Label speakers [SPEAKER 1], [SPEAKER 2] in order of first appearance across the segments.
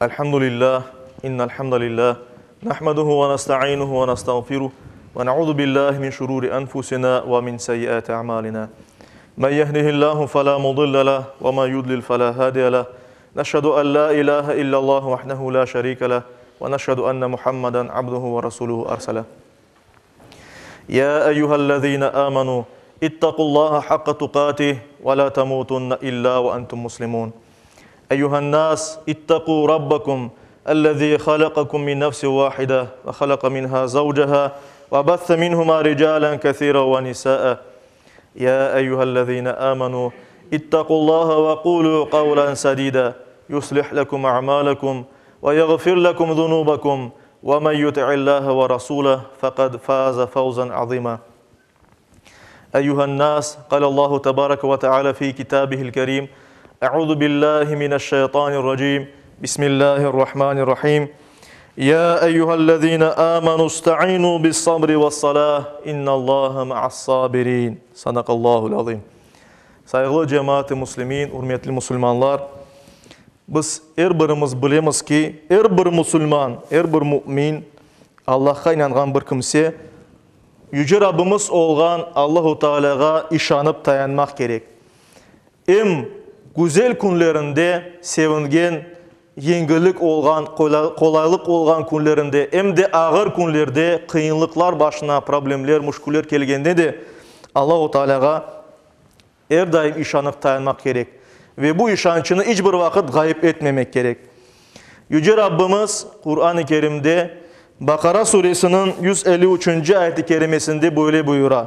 [SPEAKER 1] Elhamdülillah, innel hamdalillah, nahmaduhu ve nesta'inuhu ve nestağfiruh ve na'udhu billahi min şururi enfusina ve min seyyiati a'malina. Men yehdihillahu fela mudille leh ve men yudlil fela hadiye leh. Neşhedü en la ilahe illallah vahdehu la şerike leh ve neşhedü enne Muhammeden abduhu ve resuluhu erseleh. Ya eyyühellezine amenu ittaqullaha hakka tukatih ve la temutunne illa ve entum muslimun. أيها الناس اتقوا ربكم الذي خلقكم من نفس واحدة وخلق منها زوجها وبث منهما رجالا كثيرا ونساء يا أيها الذين آمنوا اتقوا الله وقولوا قولا سديدا يصلح لكم أعمالكم ويغفر لكم ذنوبكم ومن يطع الله ورسوله فقد فاز فوزا عظيما أيها الناس قال الله تبارك وتعالى في كتابه الكريم أعوذ بالله من الشيطان الرجيم بسم الله الرحمن الرحيم يا أيها الذين آمنوا استعينوا بالصبر والصلاة إن الله مع الصابرين صدق الله العظيم. Saygılı cemaat-i muslimin, hürmetli Müslümanlar, biz birimiz bilemiz ki, bir Müslüman, bir mümin, Allah'a inangan bir kimse, Yüce Rabbimiz olgan Allahu Teala'ga işanıp dayanmak gerek. Güzel günlerinde sevingen, yengilik olgan, kolaylık olgan günlerinde, hem de ağır günlerde kıyınlıklar başına, problemler, müşküller gelgende de Allah-u Teala'ga her daim işanıp dayanmak gerek. Ve bu işançını hiçbir vakit gayip etmemek gerek. Yüce Rabbimiz Kur'an-ı Kerim'de Bakara suresinin 153. ayet-i kerimesinde böyle buyura.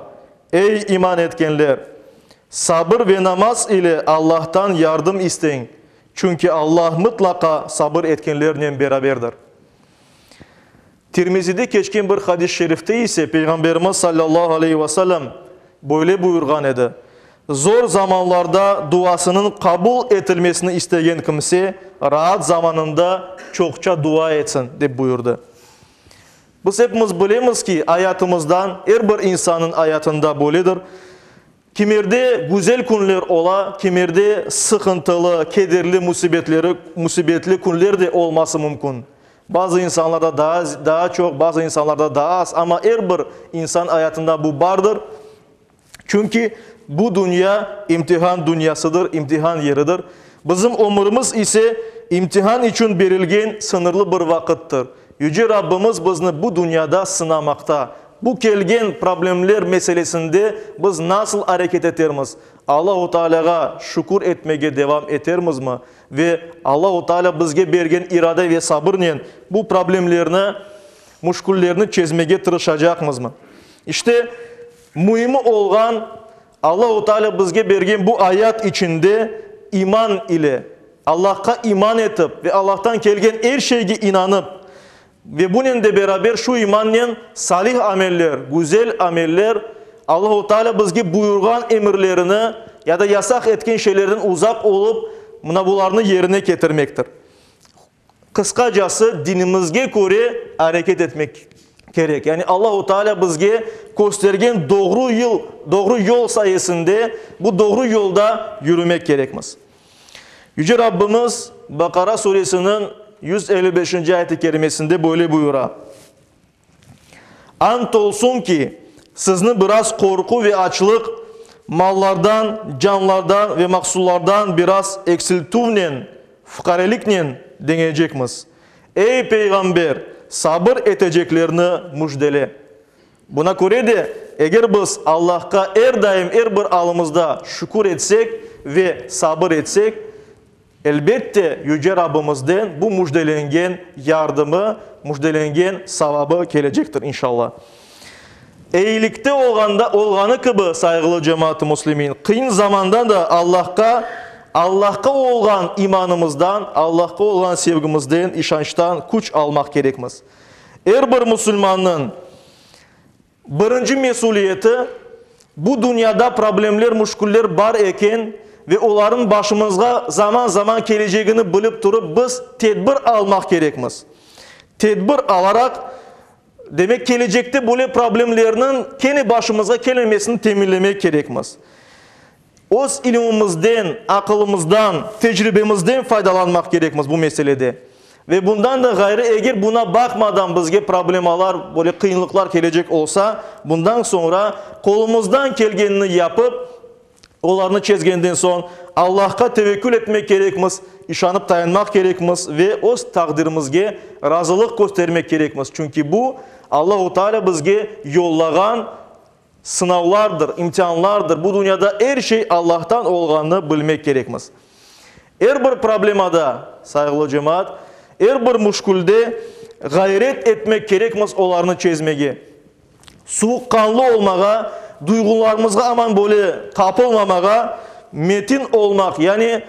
[SPEAKER 1] Ey iman etkenler! Sabır ve namaz ile Allah'tan yardım isteyin. Çünkü Allah mutlaka sabır etkenlerle beraberdir. Tirmizi'de geçken bir hadis-i şerifte ise Peygamberimiz sallallahu aleyhi ve sellem böyle buyurgan idi. Zor zamanlarda duasının kabul edilmesini isteyen kimse rahat zamanında çokça dua etsin diye buyurdu. Biz hepimiz bilemiz ki hayatımızdan her bir insanın hayatında böyledir. Kimerde güzel günler ola, kimerde sıkıntılı, kederli, musibetli günler de olması mümkün. Bazı insanlarda daha çok, bazı insanlarda daha az ama her bir insan hayatında bu vardır. Çünkü bu dünya imtihan dünyasıdır, imtihan yeridir. Bizim ömrümüz ise imtihan için verilgen sınırlı bir vakittir. Yüce Rabbimiz bizni bu dünyada sınamakta. Bu gelgen problemler meselesinde biz nasıl hareket ederimiz? Allah-u Teala'ga şükür etmeye devam ederimiz mi? Ve Allah-u Teala bizge bergen irade ve sabırla bu problemlerini, müşküllerini çözmeye tırışacakmız mı? İşte mühimi olan Allah-u Teala bizge bergen bu ayet içinde iman ile Allah'a iman etip ve Allah'tan gelgen her şeye inanıp ve bunun da beraber şu imanla salih ameller, güzel ameller Allah-u Teala bizge buyurgan emirlerini ya da yasak etken şeylerden uzak olup bularını yerine getirmektir. Kıskacası dinimizge göre hareket etmek gerek. Yani Allah-u Teala bizge göstergen doğru yol sayesinde bu doğru yolda yürümek gerekmez. Yüce Rabbimiz Bakara suresinin 155. ayet-i kerimesinde böyle buyura. Ant olsun ki sizni biraz korku ve açlık, mallardan, canlardan ve mahsullardan biraz eksiltuvnen, fukareliknen deneyecekmiz. Ey peygamber, sabır edeceklerini müjdele. Buna göre de eğer biz Allah'a her daim her bir alımızda şükür etsek ve sabır etsek, elbette Yüce Rabbimizden bu müjdelengen yardımı, müjdelengen savabı gelecektir inşallah. İyilikte olganı gibi saygılı cemaat-i muslimin, kıyın zamanda da Allah'a olgan imanımızdan, Allah'a olgan sevgimizden, işançtan güç almak gerekmez. Her bir Müslümanın birinci mesuliyeti bu dünyada problemler, müşküller var eken ve onların başımıza zaman zaman geleceğini bilip durup biz tedbir almak gerekmez. Tedbir alarak demek gelecekte böyle problemlerinin kendi başımıza gelmemesini teminlemek gerekmez. Öz ilimimizden, akılımızdan, tecrübemizden faydalanmak gerekmez bu meselede. Ve bundan da gayrı eğer buna bakmadan bizge problemalar, böyle kıyınlıklar gelecek olsa, bundan sonra kolumuzdan gelgenini yapıp, onlarını çözgenden son Allah'a tevekkül etmek gerekmez, işanıp dayanmak gerekmez ve o takdirimizge razılık göstermek gerekmez. Çünkü bu Allah-u Teala bizge yollagan sınavlardır, imtihanlardır. Bu dünyada her şey Allah'tan olganını bilmek gerekmez. Her bir problemada, saygılı cemaat, her bir muşkulde gayret etmek gerekmez onlarını çözmege. Soğukkanlı olmağa, duygularımızga aman böyle kapılmamağa, metin olmak, yani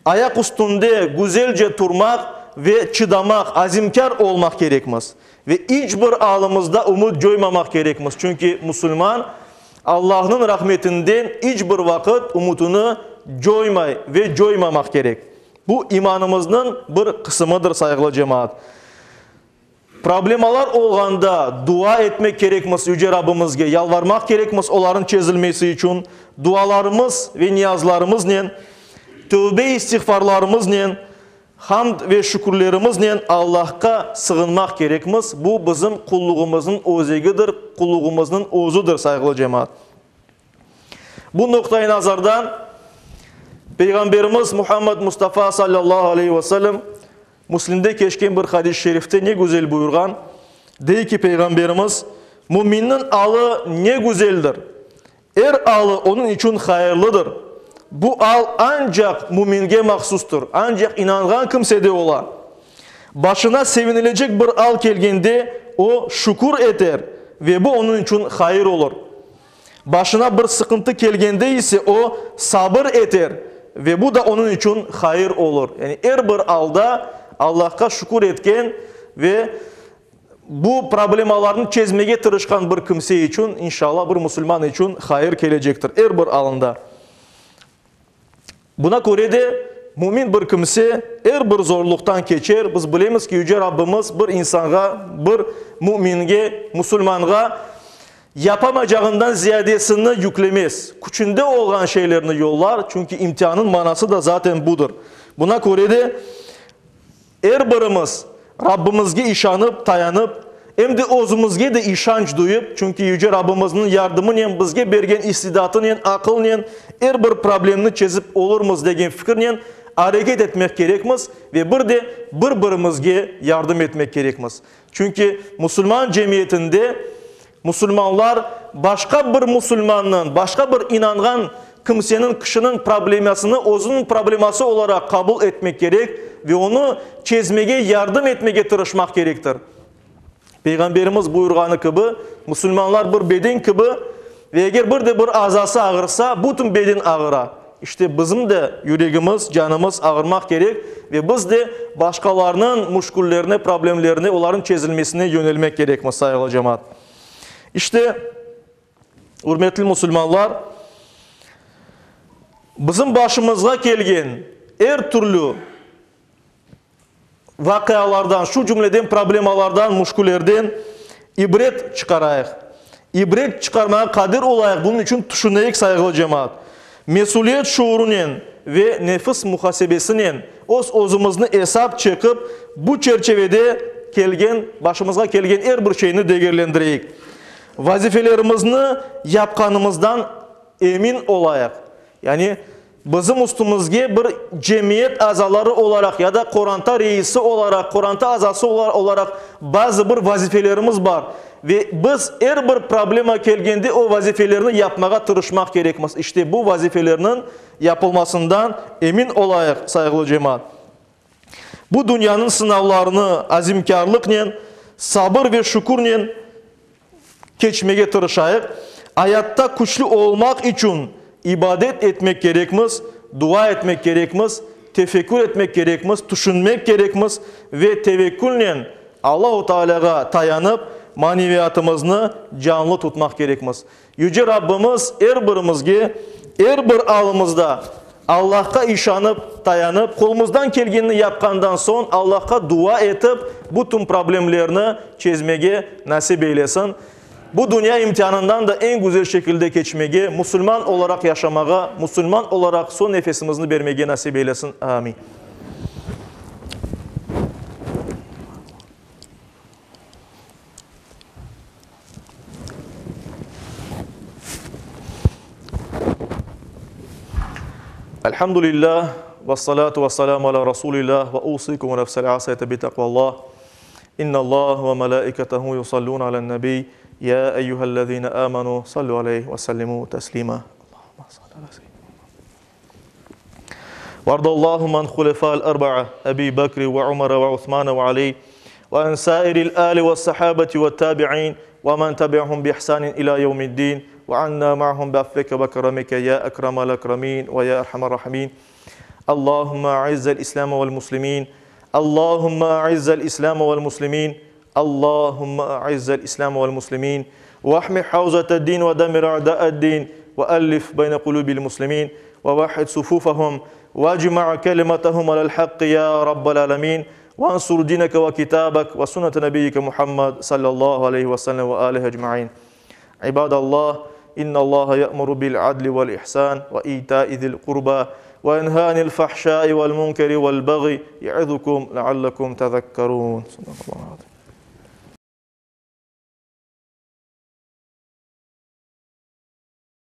[SPEAKER 1] ayak üstünde güzelce durmak ve çıdamak, azimkar olmak gerekmez. Ve hiçbir alımızda umut coymamak gerekmez. Çünkü Müslüman Allah'ın rahmetinden hiçbir vakit umutunu coymay ve coymamak gerek. Bu imanımızın bir kısmıdır saygılı cemaat. Problemalar olganda dua etmek gerekmez Yüce Rabbimizge, yalvarmak gerekmez onların çözülmesi için. Dualarımız ve niyazlarımızla, tövbe istiğfarlarımızla, hamd ve şükürlerimizle Allah'a sığınmak gerekmez. Bu bizim kulluğumuzun ozegidir, kulluğumuzun ozudur saygılı cemaat. Bu noktayı nazardan Peygamberimiz Muhammed Mustafa sallallahu aleyhi ve sellem Müslim'de geçen bir hadis-i şerifte ne güzel buyurgan. Dey ki Peygamberimiz, müminin alı ne güzeldir. Her alı onun için hayırlıdır. Bu al ancak müminge mahsustur. Ancak inangan kimsede ola. Başına sevinilecek bir al gelgende o şükür eder ve bu onun için hayır olur. Başına bir sıkıntı gelgende ise o sabır eder ve bu da onun için hayır olur. Yani her bir alda Allah'a şükür etken ve bu problemalarını çözmeye tırışkan bir kimse için inşallah bir Müslüman için hayır gelecektir. Her bir alında. Buna göre de mümin bir kimse her bir zorluktan geçer. Biz bilemiz ki Yüce Rabbimiz bir insana, bir müminge, Müslümana yapamayacağından ziyadesini yüklemez. Küçünde olan şeylerini yollar. Çünkü imtihanın manası da zaten budur. Buna göre de her birimiz Rabbimizge işanıp, dayanıp, hem de özümüzge de işanç duyup, çünkü Yüce Rabbimizin yardımıyla, bizge bergen istidatıyla, akılla, her bir problemini çözüp olurmuz degen fikirle hareket etmek gerekmez ve bir de birbirimizge yardım etmek gerekmez. Çünkü Müslüman cemiyetinde Müslümanlar başka bir Müslümanın, başka bir inangan kimsenin, kişinin problemasını özünün probleması olarak kabul etmek gerek ve onu çözmeye yardım etmeye tırışmak gerektir. Peygamberimiz buyurganı gibi, Müslümanlar bir beden gibi ve eğer bir de bir azası ağırsa, bütün beden ağıra. İşte bizim de yüreğimiz, canımız ağırmak gerek ve biz de başkalarının muşkullerine, problemlerine, onların çözülmesine yönelmek gerekmez saygılı cemaat. İşte, hürmetli Müslümanlar, bizim başımıza gelgen her türlü vakalardan, şu cümleden problemalardan, muşkullerden ibret çıkarayıq. İbret çıkarmaya kadir olayıq. Bunun için düşüneyik saygılı cemaat. Mesuliyet şuurunun ve nefis muhasebesinin özümüzü hesap çekip bu çerçevede başımıza gelgen her bir şeyini değerlendireyik. Vazifelerimizni yapkanımızdan emin olayıq. Yani bizim üstümüzge bir cemiyet azaları olarak ya da Koranta reisi olarak, Koranta azası olarak bazı bir vazifelerimiz var. Ve biz her bir problema gelgende o vazifelerini yapmaya tırışmak gerekmez. İşte bu vazifelerinin yapılmasından emin olayıq saygılı cemaat. Bu dünyanın sınavlarını azimkarlıkla, sabır ve şükürle geçmeye tırışayıq. Hayatta güçlü olmak için ibadet etmek gerekmez, dua etmek gerekmez, tefekkür etmek gerekmez, düşünmek gerekmez ve tevekkülle Allah-u Teala'ya dayanıp maneviyatımızı canlı tutmak gerekmez. Yüce Rabbimiz her birimizge, her bir alımızda Allah'a işanıp, dayanıp, kolumuzdan gelgenini yapkandan son Allah'a dua etip, bütün problemlerini çözmeye nasip eylesin. Bu dünya imtihanından da en güzel şekilde geçmeye, Müslüman olarak yaşamaya, Müslüman olarak son nefesimizi vermeye nasip eylesin. Amin. Elhamdülillah ve salatu ve selamu ala Resulillah ve usikum ve nefsel asayete bi takvallah. İnna Allah ve melaiketehu yusallun alen nebi. Ya eyyühellezine amanu sallu aleyhi ve sellimu teslima. Allahümme salli ala seyyidina. وارض اللهم عن خلفاء الأربعة أبي بكر وعمر وعثمان وعلي وعن سائر الآل والصحابة والتابعين ومن تبعهم بإحسان إلى يوم الدين وعنا معهم بعفوك وكرمك يا أكرم الأكرمين ويا أرحم الراحمين. اللهم أعز الإسلام والمسلمين. اللهم أعز الإسلام والمسلمين. اللهم أعز الإسلام والمسلمين واحمي حوزة الدين ودمر أعداء الدين وألف بين قلوب المسلمين ووحد صفوفهم واجمع كلمتهم على الحق يا رب العالمين وانصر دينك وكتابك وسنة نبيك محمد صلى الله عليه وسلم وآله أجمعين. عباد الله إن الله يأمر بالعدل والإحسان وإيتاء ذي القربى وينهى عن الفحشاء والمنكر والبغي يعظكم لعلكم تذكرون.